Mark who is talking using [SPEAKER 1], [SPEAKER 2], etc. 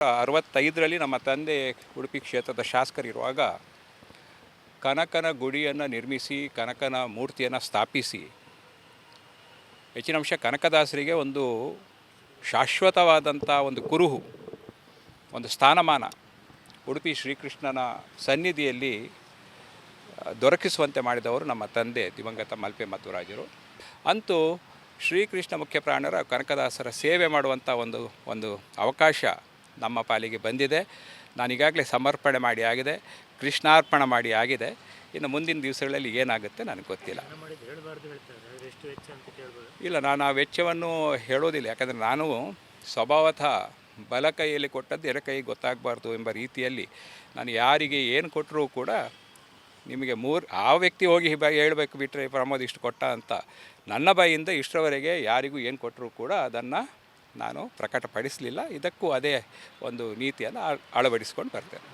[SPEAKER 1] 65ರಲ್ಲಿ ನಮ್ಮ ತಂದೆ ಉಡುಪಿ ಕ್ಷೇತ್ರದ ಶಾಸಕರಿರುವಾಗ ಕನಕನ ಗುಡಿಯನ್ನು ನಿರ್ಮಿಸಿ ಕನಕನ ಮೂರ್ತಿಯನ್ನು ಸ್ಥಾಪಿಸಿ ಹೆಚ್ಚಿನ ಅಂಶ ಕನಕದಾಸರಿಗೆ ಒಂದು ಶಾಶ್ವತವಾದಂಥ ಒಂದು ಕುರುಹು, ಒಂದು ಸ್ಥಾನಮಾನ ಉಡುಪಿ ಶ್ರೀಕೃಷ್ಣನ ಸನ್ನಿಧಿಯಲ್ಲಿ ದೊರಕಿಸುವಂತೆ ಮಾಡಿದವರು ನಮ್ಮ ತಂದೆ ದಿವಂಗತ ಮಲ್ಪೆ ಮಧ್ವರಾಜರು. ಅಂತೂ ಶ್ರೀಕೃಷ್ಣ ಮುಖ್ಯ ಪ್ರಾಣರ ಕನಕದಾಸರ ಸೇವೆ ಮಾಡುವಂಥ ಒಂದು ಅವಕಾಶ ನಮ್ಮ ಪಾಲಿಗೆ ಬಂದಿದೆ. ನಾನೀಗಾಗಲೇ ಸಮರ್ಪಣೆ ಮಾಡಿ ಆಗಿದೆ, ಕೃಷ್ಣಾರ್ಪಣೆ ಮಾಡಿ ಆಗಿದೆ. ಇನ್ನು ಮುಂದಿನ ದಿವಸಗಳಲ್ಲಿ ಏನಾಗುತ್ತೆ ನನಗೆ ಗೊತ್ತಿಲ್ಲ. ಇಲ್ಲ, ನಾನು ಆ ವೆಚ್ಚವನ್ನು ಹೇಳೋದಿಲ್ಲ. ಯಾಕಂದರೆ ನಾನು ಸ್ವಭಾವತಃ ಬಲ ಕೈಯಲ್ಲಿ ಕೊಟ್ಟದ್ದು ಎಡ ಕೈಗೆ ಗೊತ್ತಾಗಬಾರ್ದು ಎಂಬ ರೀತಿಯಲ್ಲಿ ನಾನು ಯಾರಿಗೆ ಏನು ಕೊಟ್ಟರೂ ಕೂಡ ನಿಮಗೆ ಆ ವ್ಯಕ್ತಿ ಹೋಗಿ ಹೇಳಬೇಕು ಬಿಟ್ಟರೆ ಪ್ರಮೋದ್ ಇಷ್ಟು ಕೊಟ್ಟ ಅಂತ. ನನ್ನ ಬಾಯಿಂದ ಇಷ್ಟರವರೆಗೆ ಯಾರಿಗೂ ಏನು ಕೊಟ್ಟರೂ ಕೂಡ ಅದನ್ನು ನಾನು ಪ್ರಕಟಪಡಿಸಲಿಲ್ಲ. ಇದಕ್ಕೂ ಅದೇ ಒಂದು ನೀತಿಯನ್ನು ಅಳವಡಿಸ್ಕೊಂಡು ಬರ್ತೇನೆ.